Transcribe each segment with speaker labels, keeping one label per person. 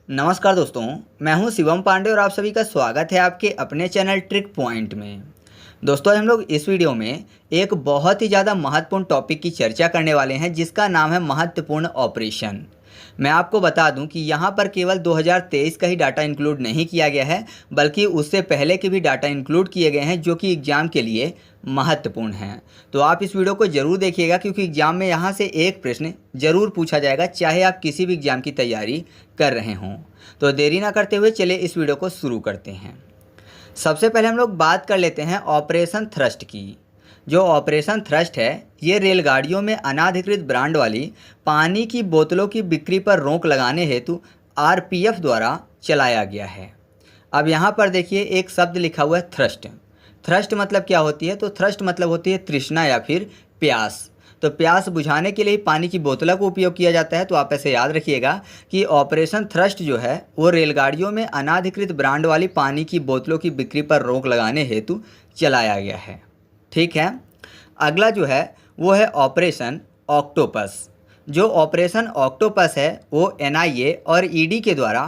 Speaker 1: नमस्कार दोस्तों, मैं हूं शिवम पांडे और आप सभी का स्वागत है आपके अपने चैनल ट्रिक पॉइंट में। दोस्तों, आज हम लोग इस वीडियो में एक बहुत ही ज़्यादा महत्वपूर्ण टॉपिक की चर्चा करने वाले हैं जिसका नाम है महत्वपूर्ण ऑपरेशन। मैं आपको बता दूं कि यहाँ पर केवल 2023 का ही डाटा इंक्लूड नहीं किया गया है, बल्कि उससे पहले के भी डाटा इंक्लूड किए गए हैं जो कि एग्ज़ाम के लिए महत्वपूर्ण हैं। तो आप इस वीडियो को ज़रूर देखिएगा क्योंकि एग्ज़ाम में यहाँ से एक प्रश्न ज़रूर पूछा जाएगा, चाहे आप किसी भी एग्ज़ाम की तैयारी कर रहे हों। तो देरी ना करते हुए चलिए इस वीडियो को शुरू करते हैं। सबसे पहले हम लोग बात कर लेते हैं ऑपरेशन थ्रस्ट की। जो ऑपरेशन थ्रस्ट है, ये रेलगाड़ियों में अनाधिकृत ब्रांड वाली पानी की बोतलों की बिक्री पर रोक लगाने हेतु आरपीएफ द्वारा चलाया गया है। अब यहाँ पर देखिए एक शब्द लिखा हुआ है थ्रस्ट। थ्रस्ट मतलब क्या होती है? तो थ्रस्ट मतलब होती है तृष्णा या फिर प्यास। तो प्यास बुझाने के लिए पानी की बोतलों का उपयोग किया जाता है। तो आप ऐसे याद रखिएगा कि ऑपरेशन थ्रस्ट जो है वो रेलगाड़ियों में अनाधिकृत ब्रांड वाली पानी की बोतलों की बिक्री पर रोक लगाने हेतु चलाया गया है। ठीक है। अगला जो है वो है ऑपरेशन ऑक्टोपस। जो ऑपरेशन ऑक्टोपस है वो एनआईए और ईडी के द्वारा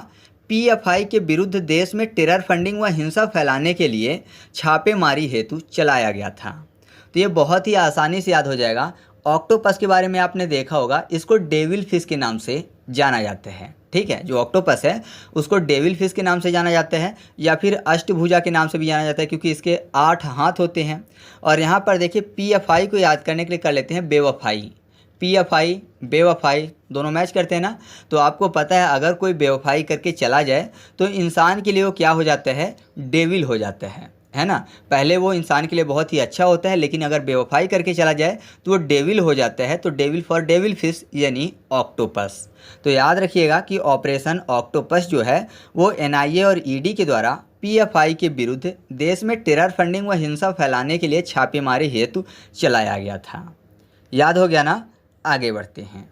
Speaker 1: पीएफआई के विरुद्ध देश में टेरर फंडिंग व हिंसा फैलाने के लिए छापेमारी हेतु चलाया गया था। तो ये बहुत ही आसानी से याद हो जाएगा। ऑक्टोपस के बारे में आपने देखा होगा, इसको डेविल फिश के नाम से जाना जाता है। ठीक है, जो ऑक्टोपस है उसको डेविल फिश के नाम से जाना जाता है या फिर अष्टभुजा के नाम से भी जाना जाता है क्योंकि इसके 8 हाथ होते हैं। और यहाँ पर देखिए पीएफआई को याद करने के लिए कर लेते हैं बेवफाई। पीएफआई बेवफाई दोनों मैच करते हैं ना। तो आपको पता है अगर कोई बेवफाई करके चला जाए तो इंसान के लिए वो क्या हो जाता है? डेविल हो जाता है ना। पहले वो इंसान के लिए बहुत ही अच्छा होता है, लेकिन अगर बेवफाई करके चला जाए तो वो डेविल हो जाता है। तो डेविल फॉर डेविल फिश यानी ऑक्टोपस। तो याद रखिएगा कि ऑपरेशन ऑक्टोपस जो है वो एनआईए और ईडी के द्वारा पीएफआई के विरुद्ध देश में टेरर फंडिंग व हिंसा फैलाने के लिए छापेमारी हेतु चलाया गया था। याद हो गया ना। आगे बढ़ते हैं।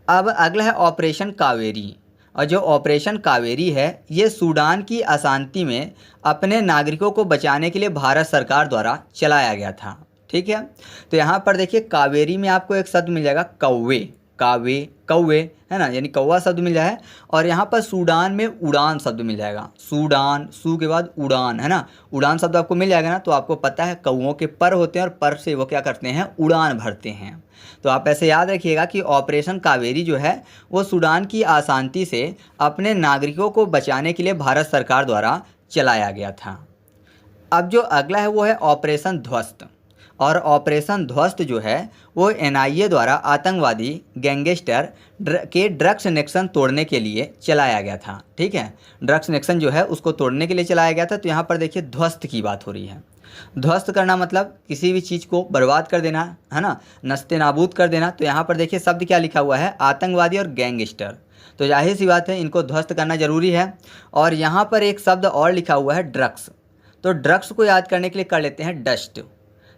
Speaker 1: अब अगला है ऑपरेशन कावेरी। और जो ऑपरेशन कावेरी है ये सूडान की अशांति में अपने नागरिकों को बचाने के लिए भारत सरकार द्वारा चलाया गया था। ठीक है। तो यहाँ पर देखिए कावेरी में आपको एक शब्द मिल जाएगा कौवे। कौवे है ना, यानी कौवा शब्द मिल जाए। और यहाँ पर सूडान में उड़ान शब्द मिल जाएगा। सूडान, सू के बाद उड़ान, है ना। उड़ान शब्द आपको मिल जाएगा ना। तो आपको पता है कौवों के पर होते हैं और पर से वो क्या करते हैं? उड़ान भरते हैं। तो आप ऐसे याद रखिएगा कि ऑपरेशन कावेरी जो है वो सूडान की अशांति से अपने नागरिकों को बचाने के लिए भारत सरकार द्वारा चलाया गया था। अब जो अगला है वो है ऑपरेशन ध्वस्त। और ऑपरेशन ध्वस्त जो है वो एनआईए द्वारा आतंकवादी गैंगस्टर के ड्रग्स नेक्सन तोड़ने के लिए चलाया गया था। ठीक है, ड्रग्स नेक्सन जो है उसको तोड़ने के लिए चलाया गया था। तो यहाँ पर देखिए ध्वस्त की बात हो रही है। ध्वस्त करना मतलब किसी भी चीज़ को बर्बाद कर देना, है ना, नस्ते नाबूद कर देना। तो यहाँ पर देखिए शब्द क्या लिखा हुआ है? आतंकवादी और गैंगस्टर। तो जाहिर सी बात है इनको ध्वस्त करना जरूरी है। और यहाँ पर एक शब्द और लिखा हुआ है ड्रग्स। तो ड्रग्स को याद करने के लिए कर लेते हैं डस्ट।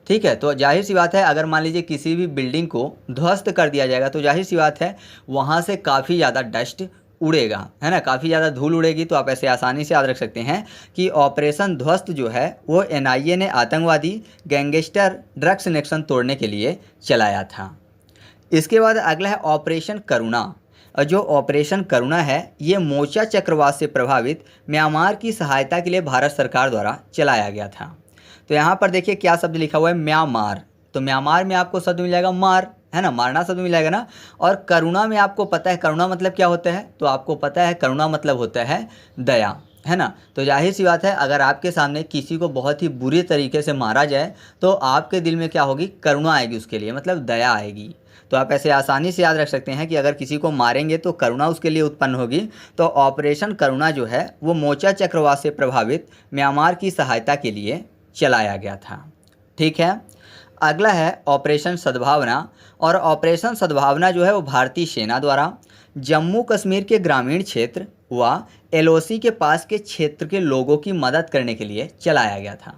Speaker 1: ठीक है। तो जाहिर सी बात है अगर मान लीजिए किसी भी बिल्डिंग को ध्वस्त कर दिया जाएगा तो जाहिर सी बात है वहाँ से काफ़ी ज़्यादा डस्ट उड़ेगा, है ना, काफ़ी ज़्यादा धूल उड़ेगी। तो आप ऐसे आसानी से याद रख सकते हैं कि ऑपरेशन ध्वस्त जो है वो एनआईए ने आतंकवादी गैंगस्टर ड्रग्स नेक्सन तोड़ने के लिए चलाया था। इसके बाद अगला है ऑपरेशन करुणा। और जो ऑपरेशन करुणा है ये मोचा चक्रवात से प्रभावित म्यांमार की सहायता के लिए भारत सरकार द्वारा चलाया गया था। तो यहाँ पर देखिए क्या शब्द लिखा हुआ है? म्यांमार। तो म्यांमार में आपको शब्द मिल जाएगा मार, है ना, मारना शब्द मिल जाएगा ना। और करुणा में आपको पता है करुणा मतलब क्या होता है? तो आपको पता है करुणा मतलब होता है दया, है ना। तो जाहिर सी बात है अगर आपके सामने किसी को बहुत ही बुरी तरीके से मारा जाए तो आपके दिल में क्या होगी? करुणा आएगी उसके लिए, मतलब दया आएगी। तो आप ऐसे आसानी से याद रख सकते हैं कि अगर किसी को मारेंगे तो करुणा उसके लिए उत्पन्न होगी। तो ऑपरेशन करुणा जो है वो मोचा चक्रवात से प्रभावित म्यांमार की सहायता के लिए चलाया गया था। ठीक है। अगला है ऑपरेशन सद्भावना। और ऑपरेशन सद्भावना जो है वो भारतीय सेना द्वारा जम्मू कश्मीर के ग्रामीण क्षेत्र व एलओसी के पास के क्षेत्र के लोगों की मदद करने के लिए चलाया गया था।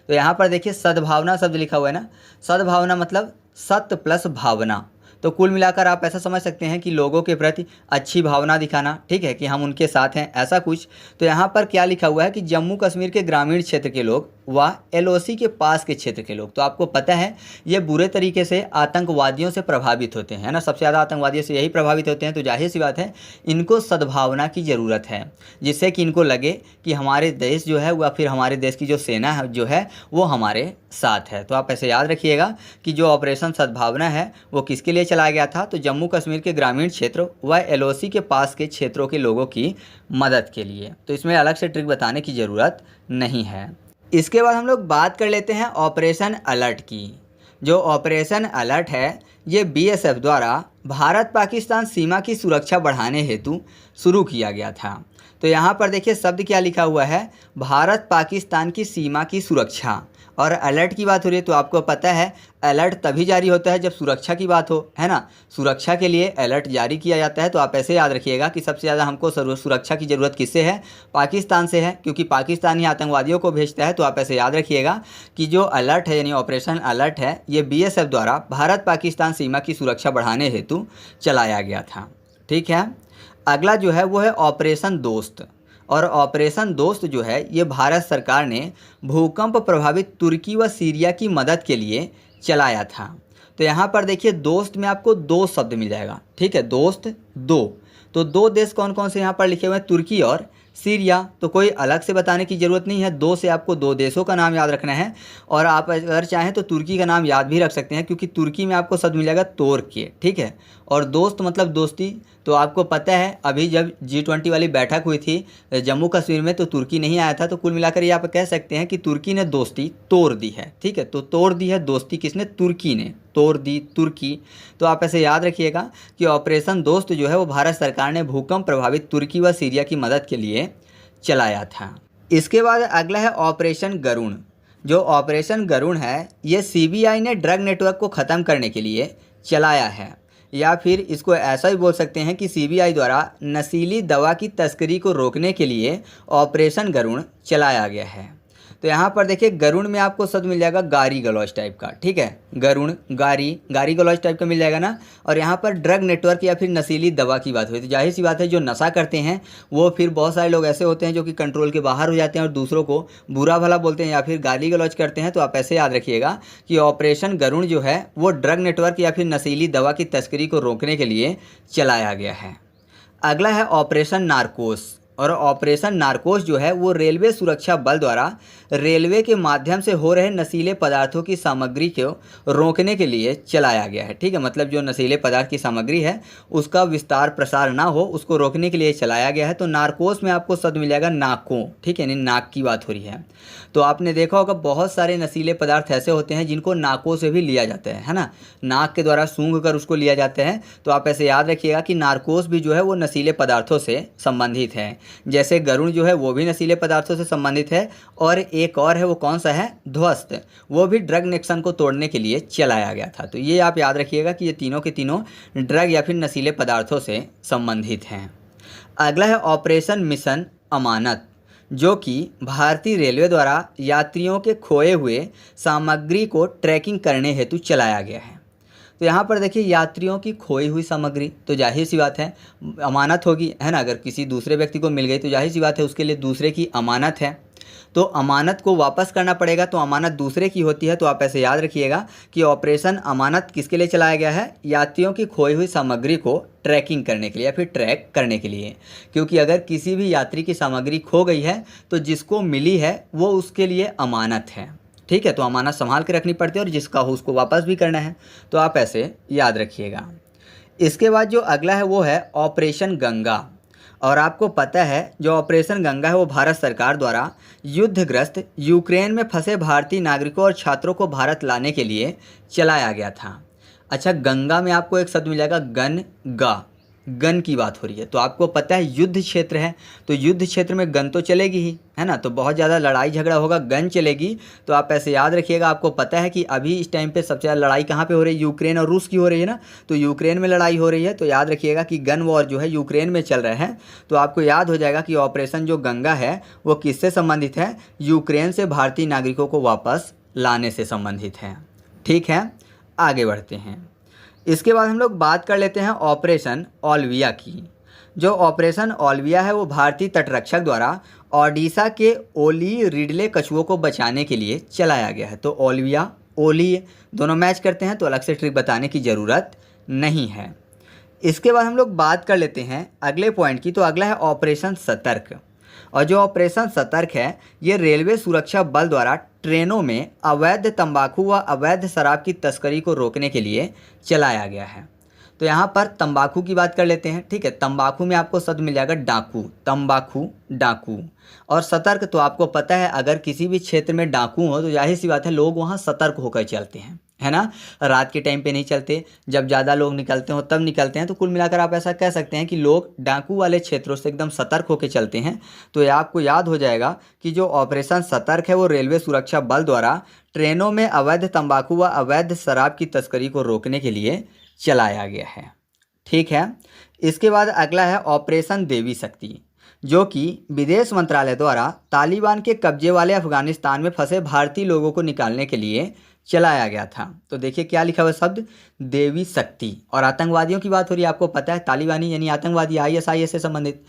Speaker 1: तो यहाँ पर देखिए सद्भावना शब्द लिखा हुआ है ना। सद्भावना मतलब सत्य प्लस भावना। तो कुल मिलाकर आप ऐसा समझ सकते हैं कि लोगों के प्रति अच्छी भावना दिखाना, ठीक है, कि हम उनके साथ हैं, ऐसा कुछ। तो यहाँ पर क्या लिखा हुआ है कि जम्मू कश्मीर के ग्रामीण क्षेत्र के लोग व एलओसी के पास के क्षेत्र के लोग। तो आपको पता है ये बुरे तरीके से आतंकवादियों से प्रभावित होते हैं, है ना, सबसे ज़्यादा आतंकवादियों से यही प्रभावित होते हैं। तो जाहिर सी बात है इनको सद्भावना की ज़रूरत है, जिससे कि इनको लगे कि हमारे देश जो है या फिर हमारे देश की जो सेना है जो है वो हमारे साथ है। तो आप ऐसे याद रखिएगा कि जो ऑपरेशन सद्भावना है वो किसके लिए चलाया गया था, तो जम्मू कश्मीर के ग्रामीण क्षेत्र व एलओसी के पास के क्षेत्रों के लोगों की मदद के लिए। तो इसमें अलग से ट्रिक बताने की ज़रूरत नहीं है। इसके बाद हम लोग बात कर लेते हैं ऑपरेशन अलर्ट की। जो ऑपरेशन अलर्ट है ये बीएसएफ द्वारा भारत पाकिस्तान सीमा की सुरक्षा बढ़ाने हेतु शुरू किया गया था। तो यहाँ पर देखिए शब्द क्या लिखा हुआ है, भारत पाकिस्तान की सीमा की सुरक्षा, और अलर्ट की बात हो रही है। तो आपको पता है अलर्ट तभी जारी होता है जब सुरक्षा की बात हो, है ना, सुरक्षा के लिए अलर्ट जारी किया जाता है। तो आप ऐसे याद रखिएगा कि सबसे ज़्यादा हमको सुरक्षा की ज़रूरत किससे है, पाकिस्तान से है, क्योंकि पाकिस्तान ही आतंकवादियों को भेजता है। तो आप ऐसे याद रखिएगा कि जो अलर्ट है यानी ऑपरेशन अलर्ट है ये बीएसएफ द्वारा भारत पाकिस्तान सीमा की सुरक्षा बढ़ाने हेतु चलाया गया था। ठीक है, अगला जो है वो है ऑपरेशन दोस्त। और ऑपरेशन दोस्त जो है ये भारत सरकार ने भूकंप प्रभावित तुर्की व सीरिया की मदद के लिए चलाया था। तो यहाँ पर देखिए दोस्त में आपको दो शब्द मिल जाएगा, ठीक है, दोस्त दो। तो दो देश कौन कौन से यहाँ पर लिखे हुए हैं, तुर्की और सीरिया। तो कोई अलग से बताने की ज़रूरत नहीं है, दो से आपको दो देशों का नाम याद रखना है। और आप अगर चाहें तो तुर्की का नाम याद भी रख सकते हैं, क्योंकि तुर्की में आपको शब्द मिल जाएगा तोर्के, ठीक है। और दोस्त मतलब दोस्ती। तो आपको पता है अभी जब G20 वाली बैठक हुई थी जम्मू कश्मीर में तो तुर्की नहीं आया था। तो कुल मिलाकर ये आप कह सकते हैं कि तुर्की ने दोस्ती तोड़ दी है, ठीक है। तो तोड़ दी है दोस्ती किसने, तुर्की ने तोड़ दी तुर्की। तो आप ऐसे याद रखिएगा कि ऑपरेशन दोस्त जो है वो भारत सरकार ने भूकंप प्रभावित तुर्की व सीरिया की मदद के लिए चलाया था। इसके बाद अगला है ऑपरेशन गरुण। जो ऑपरेशन गरुण है ये सीबीआई ने ड्रग नेटवर्क को ख़त्म करने के लिए चलाया है, या फिर इसको ऐसा भी बोल सकते हैं कि सीबीआई द्वारा नशीली दवा की तस्करी को रोकने के लिए ऑपरेशन गरुण चलाया गया है। तो यहाँ पर देखिए गरुण में आपको शब्द मिल जाएगा गारी गलौज टाइप का, ठीक है, गरुण गारी गलौज टाइप का मिल जाएगा ना। और यहाँ पर ड्रग नेटवर्क या फिर नशीली दवा की बात हुई। तो जाहिर सी बात है जो नशा करते हैं वो फिर बहुत सारे लोग ऐसे होते हैं जो कि कंट्रोल के बाहर हो जाते हैं और दूसरों को बुरा भला बोलते हैं या फिर गाली गलौज करते हैं। तो आप ऐसे याद रखिएगा कि ऑपरेशन गरुण जो है वो ड्रग नेटवर्क या फिर नशीली दवा की तस्करी को रोकने के लिए चलाया गया है। अगला है ऑपरेशन नारकोस। और ऑपरेशन नारकोस जो है वो रेलवे सुरक्षा बल द्वारा रेलवे के माध्यम से हो रहे नशीले पदार्थों की सामग्री को रोकने के लिए चलाया गया है, ठीक है। मतलब जो नशीले पदार्थ की सामग्री है उसका विस्तार प्रसार ना हो उसको रोकने के लिए चलाया गया है। तो नारकोस में आपको शब्द मिल जाएगा नाकों, ठीक है, यानी नाक की बात हो रही है। तो आपने देखा होगा बहुत सारे नशीले पदार्थ ऐसे होते हैं जिनको नाकों से भी लिया जाता है ना, नाक के द्वारा सूंघ कर उसको लिया जाता है। तो आप ऐसे याद रखिएगा कि नारकोस भी जो है वो नशीले पदार्थों से संबंधित है। जैसे गरुण जो है वो भी नशीले पदार्थों से संबंधित है, और एक और है वो कौन सा है, ध्वस्त, वो भी ड्रग नेक्सन को तोड़ने के लिए चलाया गया था। तो ये आप याद रखिएगा कि ये तीनों के तीनों ड्रग या फिर नशीले पदार्थों से संबंधित हैं। अगला है ऑपरेशन मिशन अमानत, जो कि भारतीय रेलवे द्वारा यात्रियों के खोए हुए सामग्री को ट्रैकिंग करने हेतु चलाया गया है। तो यहाँ पर देखिए यात्रियों की खोई हुई सामग्री, तो जाहिर सी बात है अमानत होगी, है ना। अगर किसी दूसरे व्यक्ति को मिल गई तो जाहिर सी बात है उसके लिए दूसरे की अमानत है। तो अमानत को वापस करना पड़ेगा, तो अमानत दूसरे की होती है। तो आप ऐसे याद रखिएगा कि ऑपरेशन अमानत किसके लिए चलाया गया है, यात्रियों की खोई हुई सामग्री को ट्रैकिंग करने के लिए या फिर ट्रैक करने के लिए। क्योंकि अगर किसी भी यात्री की सामग्री खो गई है तो जिसको मिली है वो उसके लिए अमानत है, ठीक है। तो अमानत संभाल के रखनी पड़ती है और जिसका हो उसको वापस भी करना है। तो आप ऐसे याद रखिएगा। इसके बाद जो अगला है वो है ऑपरेशन गंगा। और आपको पता है जो ऑपरेशन गंगा है वो भारत सरकार द्वारा युद्धग्रस्त यूक्रेन में फंसे भारतीय नागरिकों और छात्रों को भारत लाने के लिए चलाया गया था। अच्छा, गंगा में आपको एक शब्द मिल जाएगा गन की बात हो रही है। तो आपको पता है युद्ध क्षेत्र है, तो युद्ध क्षेत्र में गन तो चलेगी ही, है ना। तो बहुत ज़्यादा लड़ाई झगड़ा होगा, गन चलेगी। तो आप ऐसे याद रखिएगा, आपको पता है कि अभी इस टाइम पे सबसे ज़्यादा लड़ाई कहाँ पे हो रही है, यूक्रेन और रूस की हो रही है ना। तो यूक्रेन में लड़ाई हो रही है, तो याद रखिएगा कि गन वॉर जो है यूक्रेन में चल रहा है। तो आपको याद हो जाएगा कि ऑपरेशन जो गंगा है वो किससे संबंधित है, यूक्रेन से भारतीय नागरिकों को वापस लाने से संबंधित है। ठीक है, आगे बढ़ते हैं। इसके बाद हम लोग बात कर लेते हैं ऑपरेशन ऑलिविया की। जो ऑपरेशन ओलिविया है वो भारतीय तटरक्षक द्वारा ओडिशा के ओली रिडले कछुओं को बचाने के लिए चलाया गया है। तो ओलिविया ओली दोनों मैच करते हैं, तो अलग से ट्रिक बताने की ज़रूरत नहीं है। इसके बाद हम लोग बात कर लेते हैं अगले पॉइंट की। तो अगला है ऑपरेशन सतर्क। और जो ऑपरेशन सतर्क है ये रेलवे सुरक्षा बल द्वारा ट्रेनों में अवैध तंबाकू व अवैध शराब की तस्करी को रोकने के लिए चलाया गया है। तो यहाँ पर तंबाकू की बात कर लेते हैं। ठीक है, तंबाकू में आपको शब्द मिल जाएगा डाकू, तंबाकू डाकू। और सतर्क तो आपको पता है, अगर किसी भी क्षेत्र में डाकू हो तो जाहिर सी बात है लोग वहाँ सतर्क होकर चलते हैं, है ना। रात के टाइम पे नहीं चलते, जब ज़्यादा लोग निकलते हो तब निकलते हैं। तो कुल मिलाकर आप ऐसा कह सकते हैं कि लोग डाकू वाले क्षेत्रों से एकदम सतर्क होकर चलते हैं। तो ये आपको याद हो जाएगा कि जो ऑपरेशन सतर्क है वो रेलवे सुरक्षा बल द्वारा ट्रेनों में अवैध तंबाकू व अवैध शराब की तस्करी को रोकने के लिए चलाया गया है। ठीक है, इसके बाद अगला है ऑपरेशन देवी शक्ति, जो कि विदेश मंत्रालय द्वारा तालिबान के कब्जे वाले अफगानिस्तान में फंसे भारतीय लोगों को निकालने के लिए चलाया गया था। तो देखिए क्या लिखा हुआ शब्द, देवी शक्ति। और आतंकवादियों की बात हो रही है, आपको पता है तालिबानी यानी आतंकवादी ISIS से संबंधित।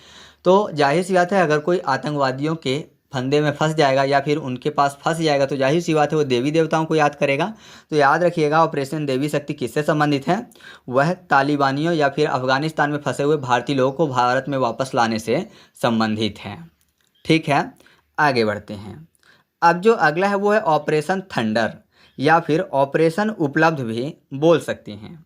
Speaker 1: तो जाहिर सी बात है अगर कोई आतंकवादियों के फंदे में फंस जाएगा या फिर उनके पास फंस जाएगा तो जाहिर सी बात है वो देवी देवताओं को याद करेगा। तो याद रखिएगा ऑपरेशन देवी शक्ति किससे संबंधित है, वह तालिबानियों या फिर अफगानिस्तान में फंसे हुए भारतीय लोगों को भारत में वापस लाने से संबंधित है। ठीक है, आगे बढ़ते हैं। अब जो अगला है वो है ऑपरेशन थंडर या फिर ऑपरेशन उपलब्ध भी बोल सकते हैं।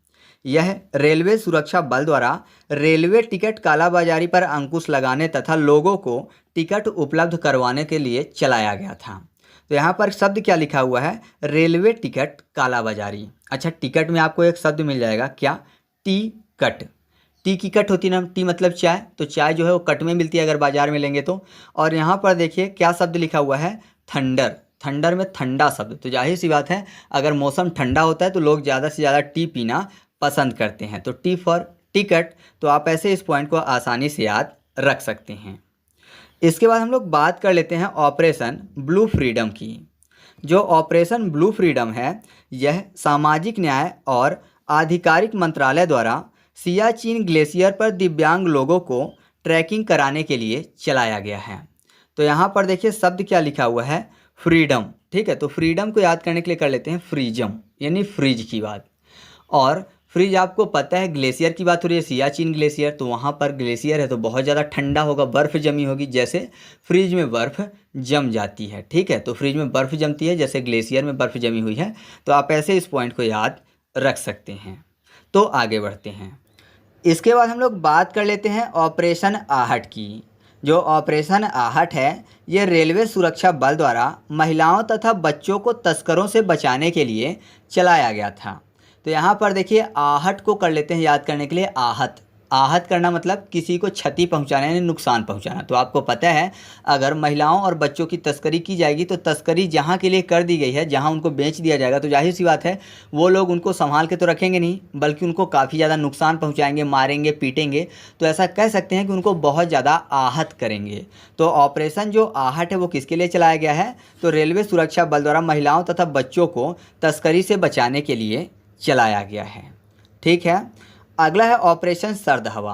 Speaker 1: यह रेलवे सुरक्षा बल द्वारा रेलवे टिकट कालाबाजारी पर अंकुश लगाने तथा लोगों को टिकट उपलब्ध करवाने के लिए चलाया गया था। तो यहाँ पर शब्द क्या लिखा हुआ है, रेलवे टिकट कालाबाजारी। अच्छा, टिकट में आपको एक शब्द मिल जाएगा, क्या, टी कट। टी की कट होती है ना, टी मतलब चाय, तो चाय जो है वो कट में मिलती है अगर बाजार में लेंगे तो। और यहाँ पर देखिए क्या शब्द लिखा हुआ है, थंडर। थंडर में ठंडा शब्द, तो जाहिर सी बात है अगर मौसम ठंडा होता है तो लोग ज़्यादा से ज़्यादा टी पीना पसंद करते हैं। तो टी फॉर टिकट, तो आप ऐसे इस पॉइंट को आसानी से याद रख सकते हैं। इसके बाद हम लोग बात कर लेते हैं ऑपरेशन ब्लू फ्रीडम की। जो ऑपरेशन ब्लू फ्रीडम है यह सामाजिक न्याय और आधिकारिक मंत्रालय द्वारा सियाचिन ग्लेशियर पर दिव्यांग लोगों को ट्रैकिंग कराने के लिए चलाया गया है। तो यहाँ पर देखिए शब्द क्या लिखा हुआ है, फ्रीडम। ठीक है, तो फ्रीडम को याद करने के लिए कर लेते हैं फ्रीजम, यानी फ्रीज की बात। और फ्रीज आपको पता है ग्लेशियर की बात हो रही है, सियाचिन ग्लेशियर, तो वहाँ पर ग्लेशियर है तो बहुत ज़्यादा ठंडा होगा, बर्फ़ जमी होगी, जैसे फ्रिज में बर्फ़ जम जाती है। ठीक है, तो फ्रिज में बर्फ़ जमती है जैसे ग्लेशियर में बर्फ़ जमी हुई है। तो आप ऐसे इस पॉइंट को याद रख सकते हैं। तो आगे बढ़ते हैं। इसके बाद हम लोग बात कर लेते हैं ऑपरेशन आहट की। जो ऑपरेशन आहट है ये रेलवे सुरक्षा बल द्वारा महिलाओं तथा बच्चों को तस्करों से बचाने के लिए चलाया गया था। तो यहाँ पर देखिए आहट को कर लेते हैं याद करने के लिए, आहत। आहत करना मतलब किसी को क्षति पहुँचाना यानी नुकसान पहुँचाना। तो आपको पता है अगर महिलाओं और बच्चों की तस्करी की जाएगी तो तस्करी जहाँ के लिए कर दी गई है, जहाँ उनको बेच दिया जाएगा, तो जाहिर सी बात है वो लोग उनको संभाल के तो रखेंगे नहीं, बल्कि उनको काफ़ी ज़्यादा नुकसान पहुँचाएंगे, मारेंगे, पीटेंगे। तो ऐसा कह सकते हैं कि उनको बहुत ज़्यादा आहत करेंगे। तो ऑपरेशन जो आहट है वो किसके लिए चलाया गया है, तो रेलवे सुरक्षा बल द्वारा महिलाओं तथा बच्चों को तस्करी से बचाने के लिए चलाया गया है। ठीक है, अगला है ऑपरेशन सर्द हवा।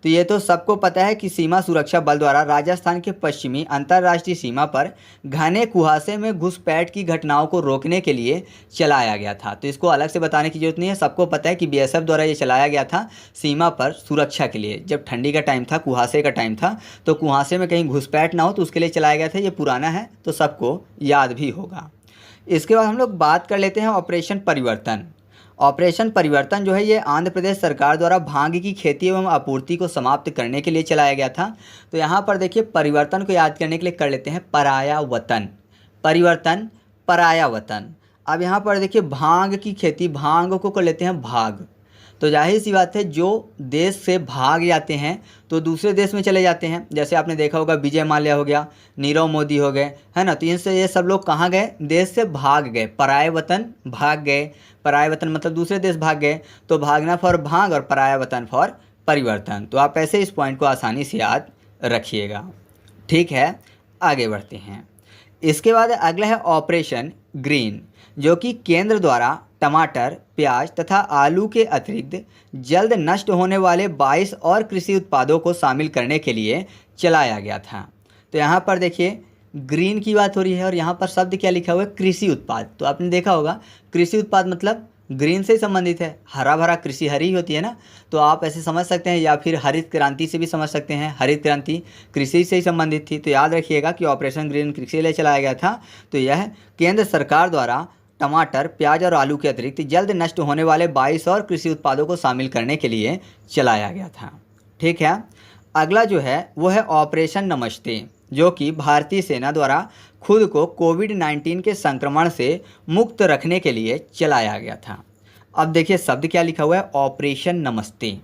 Speaker 1: तो ये तो सबको पता है कि सीमा सुरक्षा बल द्वारा राजस्थान के पश्चिमी अंतर्राष्ट्रीय सीमा पर घने कुहासे में घुसपैठ की घटनाओं को रोकने के लिए चलाया गया था। तो इसको अलग से बताने की जरूरत नहीं है, सबको पता है कि BSF द्वारा ये चलाया गया था सीमा पर सुरक्षा के लिए। जब ठंडी का टाइम था, कुहासे का टाइम था, तो कुहासे में कहीं घुसपैठ ना हो तो उसके लिए चलाया गया था। ये पुराना है तो सबको याद भी होगा। इसके बाद हम लोग बात कर लेते हैं ऑपरेशन परिवर्तन। ऑपरेशन परिवर्तन जो है ये आंध्र प्रदेश सरकार द्वारा भांग की खेती एवं आपूर्ति को समाप्त करने के लिए चलाया गया था। तो यहाँ पर देखिए परिवर्तन को याद करने के लिए कर लेते हैं पराया वतन। परिवर्तन, पराया वतन। अब यहाँ पर देखिए भांग की खेती, भांग को कर लेते हैं भाग। तो जाहिर सी बात है जो देश से भाग जाते हैं तो दूसरे देश में चले जाते हैं। जैसे आपने देखा होगा विजय माल्या हो गया, नीरव मोदी हो गए, है ना। तो इनसे ये सब लोग कहाँ गए, देश से भाग गए, पराया वतन भाग गए। पराया वतन मतलब दूसरे देश भाग गए। तो भागना फॉर भाग और पराया वतन फॉर परिवर्तन। तो आप ऐसे इस पॉइंट को आसानी से याद रखिएगा। ठीक है, आगे बढ़ते हैं। इसके बाद अगला है ऑपरेशन ग्रीन, जो कि केंद्र द्वारा टमाटर, प्याज तथा आलू के अतिरिक्त जल्द नष्ट होने वाले 22 और कृषि उत्पादों को शामिल करने के लिए चलाया गया था। तो यहाँ पर देखिए ग्रीन की बात हो रही है और यहाँ पर शब्द क्या लिखा हुआ है, कृषि उत्पाद। तो आपने देखा होगा कृषि उत्पाद मतलब ग्रीन से ही संबंधित है, हरा भरा कृषि हरी होती है ना, तो आप ऐसे समझ सकते हैं, या फिर हरित क्रांति से भी समझ सकते हैं, हरित क्रांति कृषि से ही संबंधित थी। तो याद रखिएगा कि ऑपरेशन ग्रीन कृषि के लिए चलाया गया था। तो यह केंद्र सरकार द्वारा टमाटर, प्याज और आलू के अतिरिक्त जल्द नष्ट होने वाले 22 और कृषि उत्पादों को शामिल करने के लिए चलाया गया था। ठीक है, अगला जो है वो है ऑपरेशन नमस्ते, जो कि भारतीय सेना द्वारा खुद को कोविड-19 के संक्रमण से मुक्त रखने के लिए चलाया गया था। अब देखिए शब्द क्या लिखा हुआ है, ऑपरेशन नमस्ते।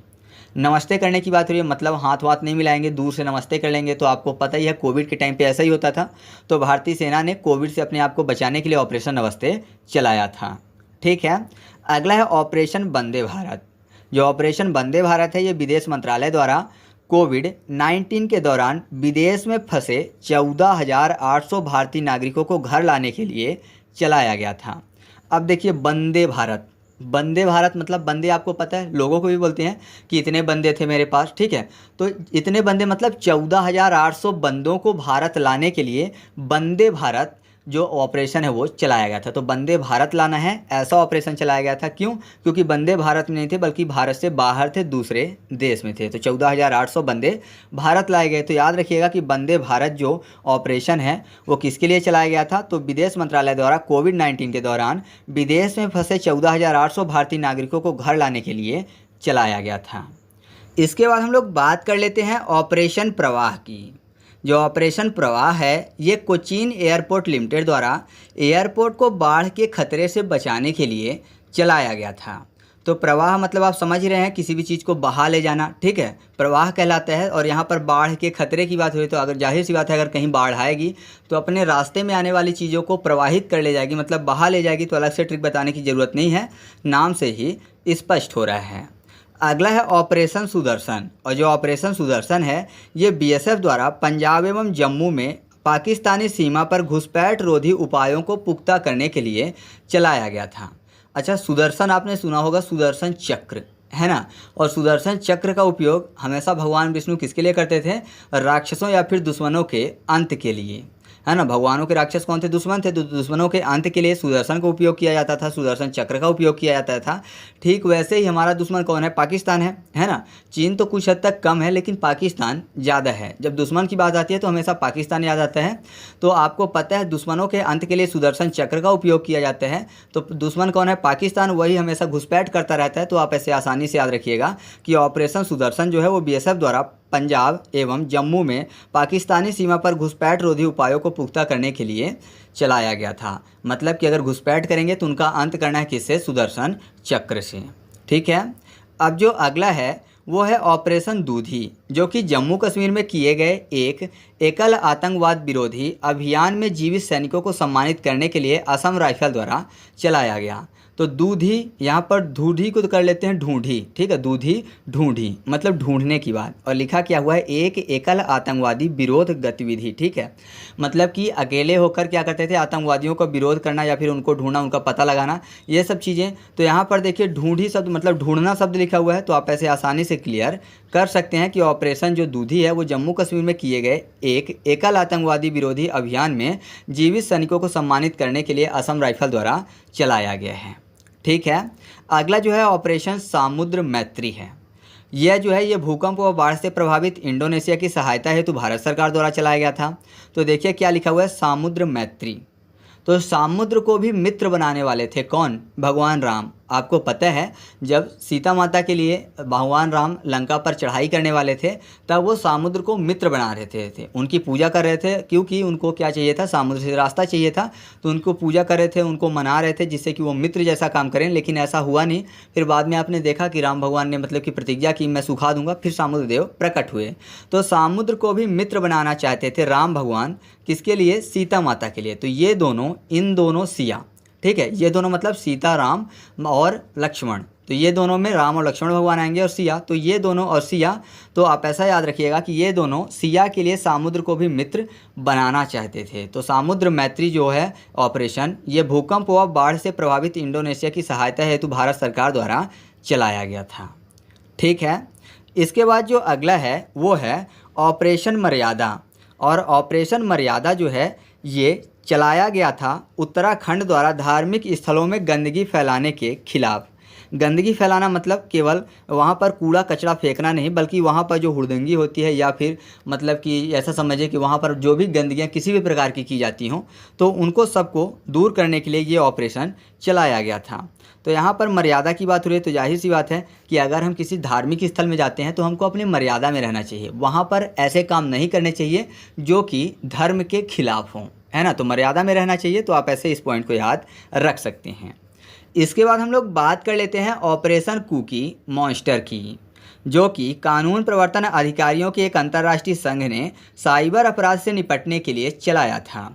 Speaker 1: नमस्ते करने की बात हो रही है, मतलब हाथ वाथ नहीं मिलाएंगे, दूर से नमस्ते कर लेंगे। तो आपको पता ही है कोविड के टाइम पे ऐसा ही होता था। तो भारतीय सेना ने कोविड से अपने आप को बचाने के लिए ऑपरेशन नमस्ते चलाया था। ठीक है, अगला है ऑपरेशन वंदे भारत। जो ऑपरेशन वंदे भारत है ये विदेश मंत्रालय द्वारा कोविड-19 के दौरान विदेश में फंसे 14,800 भारतीय नागरिकों को घर लाने के लिए चलाया गया था। अब देखिए वंदे भारत, वंदे भारत मतलब बंदे आपको पता है, लोगों को भी बोलते हैं कि इतने बंदे थे मेरे पास। ठीक है, तो इतने बंदे मतलब 14,800 बंदों को भारत लाने के लिए वंदे भारत जो ऑपरेशन है वो चलाया गया था। तो वंदे भारत लाना है, ऐसा ऑपरेशन चलाया गया था। क्यों? क्योंकि वंदे भारत में नहीं थे बल्कि भारत से बाहर थे, दूसरे देश में थे। तो 14,800 बंदे भारत लाए गए। तो याद रखिएगा कि वंदे भारत जो ऑपरेशन है वो किसके लिए चलाया गया था, तो विदेश मंत्रालय द्वारा कोविड-19 के दौरान विदेश में फंसे 14,800 भारतीय नागरिकों को घर लाने के लिए चलाया गया था। इसके बाद हम लोग बात कर लेते हैं ऑपरेशन प्रवाह की। जो ऑपरेशन प्रवाह है ये कोचीन एयरपोर्ट लिमिटेड द्वारा एयरपोर्ट को बाढ़ के खतरे से बचाने के लिए चलाया गया था। तो प्रवाह मतलब आप समझ ही रहे हैं, किसी भी चीज़ को बहा ले जाना। ठीक है, प्रवाह कहलाता है। और यहाँ पर बाढ़ के खतरे की बात हुई तो अगर जाहिर सी बात है अगर कहीं बाढ़ आएगी तो अपने रास्ते में आने वाली चीज़ों को प्रवाहित कर ले जाएगी, मतलब बहा ले जाएगी। तो अलग से ट्रिक बताने की ज़रूरत नहीं है, नाम से ही स्पष्ट हो रहा है। अगला है ऑपरेशन सुदर्शन। और जो ऑपरेशन सुदर्शन है ये बीएसएफ द्वारा पंजाब एवं जम्मू में पाकिस्तानी सीमा पर घुसपैठ रोधी उपायों को पुख्ता करने के लिए चलाया गया था। अच्छा, सुदर्शन आपने सुना होगा, सुदर्शन चक्र है ना। और सुदर्शन चक्र का उपयोग हमेशा भगवान विष्णु किसके लिए करते थे, राक्षसों या फिर दुश्मनों के अंत के लिए, है ना। भगवानों के राक्षस कौन थे, दुश्मन थे। तो दुश्मनों के अंत के लिए सुदर्शन का उपयोग किया जाता था, सुदर्शन चक्र का उपयोग किया जाता था। ठीक वैसे ही हमारा दुश्मन कौन है, पाकिस्तान है ना। चीन तो कुछ हद तक कम है लेकिन पाकिस्तान ज़्यादा है। जब दुश्मन की बात आती है तो हमेशा पाकिस्तान याद आता है। तो आपको पता है दुश्मनों के अंत के लिए सुदर्शन चक्र का उपयोग किया जाता है। तो दुश्मन कौन है, पाकिस्तान, वही हमेशा घुसपैठ करता रहता है। तो आप ऐसे आसानी से याद रखिएगा कि ऑपरेशन सुदर्शन जो है वो बीएसएफ द्वारा पंजाब एवं जम्मू में पाकिस्तानी सीमा पर घुसपैठ रोधी उपायों को पुख्ता करने के लिए चलाया गया था। मतलब कि अगर घुसपैठ करेंगे तो उनका अंत करना है किससे, सुदर्शन चक्र से। ठीक है, अब जो अगला है वो है ऑपरेशन दूधी, जो कि जम्मू कश्मीर में किए गए एक एकल आतंकवाद विरोधी अभियान में जीवित सैनिकों को सम्मानित करने के लिए असम राइफल द्वारा चलाया गया। तो दूधी, यहाँ पर ढूंढी को तो कर लेते हैं ढूंढी। ठीक है, दूधी ढूंढी मतलब ढूंढने की बात। और लिखा क्या हुआ है, एक एकल आतंकवादी विरोध गतिविधि। ठीक है, मतलब कि अकेले होकर क्या करते थे, आतंकवादियों का विरोध करना या फिर उनको ढूंढना, उनका पता लगाना, ये सब चीज़ें। तो यहाँ पर देखिए ढूंढी शब्द मतलब ढूंढना शब्द लिखा हुआ है। तो आप ऐसे आसानी से क्लियर कर सकते हैं कि ऑपरेशन जो दूधी है वो जम्मू कश्मीर में किए गए एक एकल आतंकवादी विरोधी अभियान में जीवित सैनिकों को सम्मानित करने के लिए असम राइफल द्वारा चलाया गया है। ठीक है, अगला जो है ऑपरेशन समुद्र मैत्री है। यह जो है ये भूकंप व बाढ़ से प्रभावित इंडोनेशिया की सहायता हेतु भारत सरकार द्वारा चलाया गया था। तो देखिए क्या लिखा हुआ है, समुद्र मैत्री। तो समुद्र को भी मित्र बनाने वाले थे कौन, भगवान राम। आपको पता है जब सीता माता के लिए भगवान राम लंका पर चढ़ाई करने वाले थे तब वो समुद्र को मित्र बना रहे थे, उनकी पूजा कर रहे थे। क्योंकि उनको क्या चाहिए था, समुद्र से रास्ता चाहिए था। तो उनको पूजा कर रहे थे, उनको मना रहे थे जिससे कि वो मित्र जैसा काम करें। लेकिन ऐसा हुआ नहीं। फिर बाद में आपने देखा कि राम भगवान ने मतलब कि प्रतिज्ञा की मैं सुखा दूंगा, फिर समुद्र देव प्रकट हुए। तो समुद्र को भी मित्र बनाना चाहते थे राम भगवान, किसके लिए, सीता माता के लिए। तो ये दोनों, इन दोनों सिया, ठीक है, ये दोनों मतलब सीता राम और लक्ष्मण, तो ये दोनों में राम और लक्ष्मण भगवान आएंगे और सिया, तो ये दोनों और सिया, तो आप ऐसा याद रखिएगा कि ये दोनों सिया के लिए समुद्र को भी मित्र बनाना चाहते थे। तो समुद्र मैत्री जो है ऑपरेशन, ये भूकंप व बाढ़ से प्रभावित इंडोनेशिया की सहायता हेतु भारत सरकार द्वारा चलाया गया था। ठीक है, इसके बाद जो अगला है वो है ऑपरेशन मर्यादा। और ऑपरेशन मर्यादा जो है ये चलाया गया था उत्तराखंड द्वारा धार्मिक स्थलों में गंदगी फैलाने के खिलाफ। गंदगी फैलाना मतलब केवल वहाँ पर कूड़ा कचरा फेंकना नहीं, बल्कि वहाँ पर जो हुड़दंगी होती है या फिर मतलब कि ऐसा समझिए कि वहाँ पर जो भी गंदगियाँ किसी भी प्रकार की जाती हों, तो उनको सबको दूर करने के लिए ये ऑपरेशन चलाया गया था। तो यहाँ पर मर्यादा की बात हो रही है, तो जाहिर सी बात है कि अगर हम किसी धार्मिक स्थल में जाते हैं तो हमको अपनी मर्यादा में रहना चाहिए। वहाँ पर ऐसे काम नहीं करने चाहिए जो कि धर्म के खिलाफ हों, है ना। तो मर्यादा में रहना चाहिए। तो आप ऐसे इस पॉइंट को याद रख सकते हैं। इसके बाद हम लोग बात कर लेते हैं ऑपरेशन कुकी मॉन्स्टर की, जो कि कानून प्रवर्तन अधिकारियों के एक अंतर्राष्ट्रीय संघ ने साइबर अपराध से निपटने के लिए चलाया था।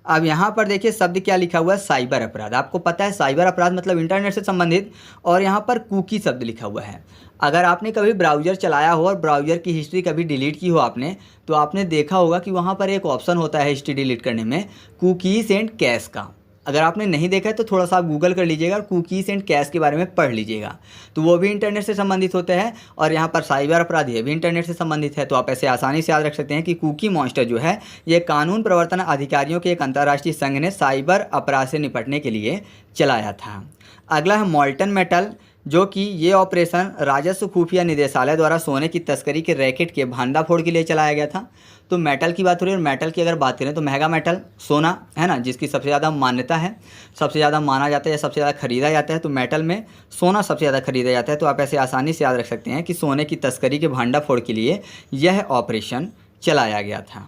Speaker 1: अब यहाँ पर देखिए शब्द क्या लिखा हुआ है, साइबर अपराध। आपको पता है साइबर अपराध मतलब इंटरनेट से संबंधित, और यहाँ पर कुकी शब्द लिखा हुआ है। अगर आपने कभी ब्राउज़र चलाया हो और ब्राउज़र की हिस्ट्री कभी डिलीट की हो आपने, तो आपने देखा होगा कि वहाँ पर एक ऑप्शन होता है हिस्ट्री डिलीट करने में, कुकीज़ एंड कैश का। अगर आपने नहीं देखा है तो थोड़ा सा आप गूगल कर लीजिएगा और कुकीज़ एंड कैश के बारे में पढ़ लीजिएगा। तो वो भी इंटरनेट से संबंधित होते हैं, और यहाँ पर साइबर अपराध ये भी इंटरनेट से संबंधित है। तो आप ऐसे आसानी से याद रख सकते हैं कि कुकी मॉन्स्टर जो है ये कानून प्रवर्तन अधिकारियों के एक अंतर्राष्ट्रीय संघ ने साइबर अपराध से निपटने के लिए चलाया था। अगला है मॉल्टन मेटल, जो कि ये ऑपरेशन राजस्व खुफिया निदेशालय द्वारा सोने की तस्करी के रैकेट के भंडाफोड़ के लिए चलाया गया था। तो मेटल की बात हो रही है, और मेटल की अगर बात करें तो महंगा मेटल सोना है ना, जिसकी सबसे ज़्यादा मान्यता है, सबसे ज़्यादा माना जाता है या सबसे ज़्यादा खरीदा जाता है। तो मेटल में सोना सबसे ज़्यादा खरीदा जाता है। तो आप ऐसे आसानी से याद रख सकते हैं कि सोने की तस्करी के भंडाफोड़ के लिए यह ऑपरेशन चलाया गया था।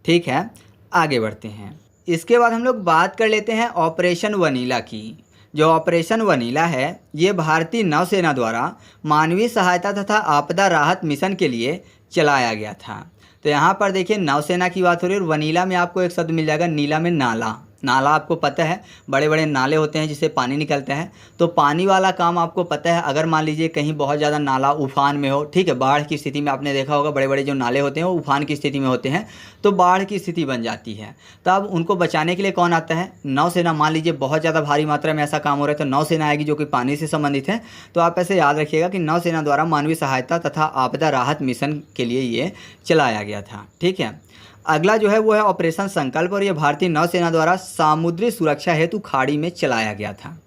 Speaker 1: ठीक है, आगे बढ़ते हैं। इसके बाद हम लोग बात कर लेते हैं ऑपरेशन वनीला की। जो ऑपरेशन वनीला है ये भारतीय नौसेना द्वारा मानवीय सहायता तथा आपदा राहत मिशन के लिए चलाया गया था। तो यहाँ पर देखिए नौसेना की बात हो रही है, और वनीला में आपको एक शब्द मिल जाएगा, नीला में नाला। नाला आपको पता है बड़े बड़े नाले होते हैं जिससे पानी निकलता है। तो पानी वाला काम आपको पता है, अगर मान लीजिए कहीं बहुत ज़्यादा नाला उफान में हो, ठीक है, बाढ़ की स्थिति में आपने देखा होगा बड़े बड़े जो नाले होते हैं वो उफान की स्थिति में होते हैं, तो बाढ़ की स्थिति बन जाती है। तब उनको बचाने के लिए कौन आता है, नौसेना। मान लीजिए बहुत ज़्यादा भारी मात्रा में ऐसा काम हो रहा है तो नौसेना आएगी जो कि पानी से संबंधित है। तो आप ऐसे याद रखिएगा कि नौसेना द्वारा मानवीय सहायता तथा आपदा राहत मिशन के लिए ये चलाया गया था। ठीक है, अगला जो है वो है ऑपरेशन संकल्प, और ये भारतीय नौसेना द्वारा समुद्री सुरक्षा हेतु खाड़ी में चलाया गया था।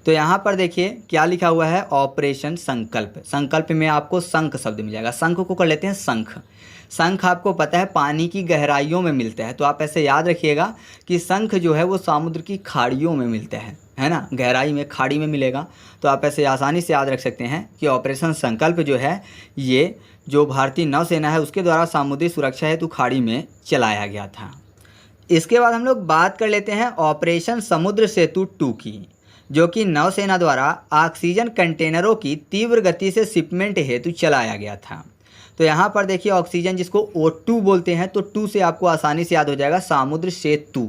Speaker 1: तो यहाँ पर देखिए क्या लिखा हुआ है, ऑपरेशन संकल्प। संकल्प में आपको शंख शब्द मिल जाएगा। शंख को कर लेते हैं शंख। शंख आपको पता है पानी की गहराइयों में मिलता है। तो आप ऐसे याद रखिएगा कि शंख जो है वो समुद्र की खाड़ियों में मिलता है ना, गहराई में, खाड़ी में मिलेगा। तो आप ऐसे आसानी से याद रख सकते हैं कि ऑपरेशन संकल्प जो है ये जो भारतीय नौसेना है उसके द्वारा समुद्री सुरक्षा हेतु खाड़ी में चलाया गया था। इसके बाद हम लोग बात कर लेते हैं ऑपरेशन समुद्र सेतु 2 की, जो कि नौसेना द्वारा ऑक्सीजन कंटेनरों की तीव्र गति से शिपमेंट हेतु चलाया गया था। तो यहाँ पर देखिए ऑक्सीजन जिसको O2 बोलते हैं, तो 2 से आपको आसानी से याद हो जाएगा समुद्र सेतु,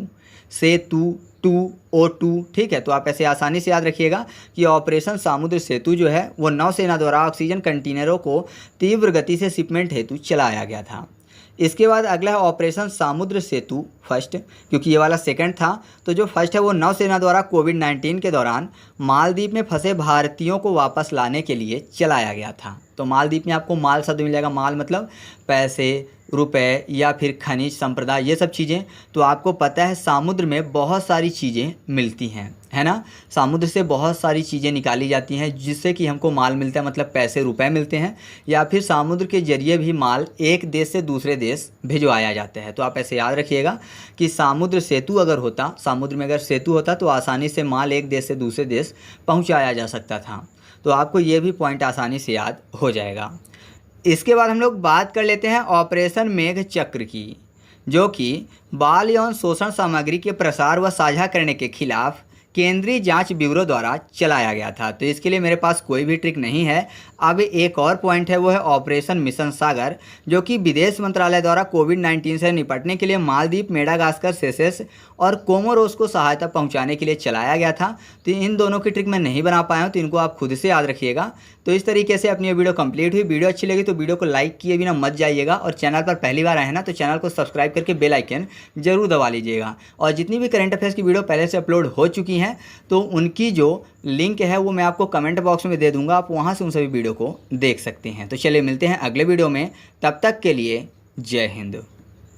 Speaker 1: सेतु 2 O2। ठीक है, तो आप ऐसे आसानी से याद रखिएगा कि ऑपरेशन समुद्र सेतु जो है वो नौसेना द्वारा ऑक्सीजन कंटेनरों को तीव्र गति से शिपमेंट हेतु चलाया गया था। इसके बाद अगला है ऑपरेशन समुद्र सेतु फर्स्ट, क्योंकि ये वाला सेकंड था। तो जो फर्स्ट है वो नौसेना द्वारा कोविड-19 के दौरान मालदीव में फंसे भारतीयों को वापस लाने के लिए चलाया गया था। तो मालदीव में आपको माल शब्द मिल जाएगा। माल मतलब पैसे, रुपए या फिर खनिज संपदा, ये सब चीज़ें। तो आपको पता है समुद्र में बहुत सारी चीज़ें मिलती हैं, है ना। समुद्र से बहुत सारी चीज़ें निकाली जाती हैं जिससे कि हमको माल मिलता है, मतलब पैसे, रुपए मिलते हैं, या फिर समुद्र के जरिए भी माल एक देश से दूसरे देश भिजवाया जाता है। तो आप ऐसे याद रखिएगा कि समुद्र सेतु अगर होता, समुद्र में अगर सेतु होता तो आसानी से माल एक देश से दूसरे देश पहुँचाया जा सकता था। तो आपको ये भी पॉइंट आसानी से याद हो जाएगा। इसके बाद हम लोग बात कर लेते हैं ऑपरेशन मेघ चक्र की, जो कि बाल यौन शोषण सामग्री के प्रसार व साझा करने के खिलाफ केंद्रीय जांच ब्यूरो द्वारा चलाया गया था। तो इसके लिए मेरे पास कोई भी ट्रिक नहीं है। अब एक और पॉइंट है, वो है ऑपरेशन मिशन सागर, जो कि विदेश मंत्रालय द्वारा कोविड-19 से निपटने के लिए मालदीव, मेडागास्कर, सेशेल्स और कोमोरोस को सहायता पहुंचाने के लिए चलाया गया था। तो इन दोनों की ट्रिक मैं नहीं बना पाया हूं, तो इनको आप खुद से याद रखिएगा। तो इस तरीके से अपनी वीडियो कंप्लीट हुई। वीडियो अच्छी लगी तो वीडियो को लाइक किए बिना मत जाइएगा, और चैनल पर पहली बार आए हैं ना तो चैनल को सब्सक्राइब करके बेल आइकन जरूर दबा लीजिएगा। और जितनी भी करंट अफेयर्स की वीडियो पहले से अपलोड हो चुकी हैं तो उनकी जो लिंक है वो मैं आपको कमेंट बॉक्स में दे दूंगा, आप वहां से उन सभी वीडियो को देख सकते हैं। तो चलिए मिलते हैं अगले वीडियो में, तब तक के लिए जय हिंद।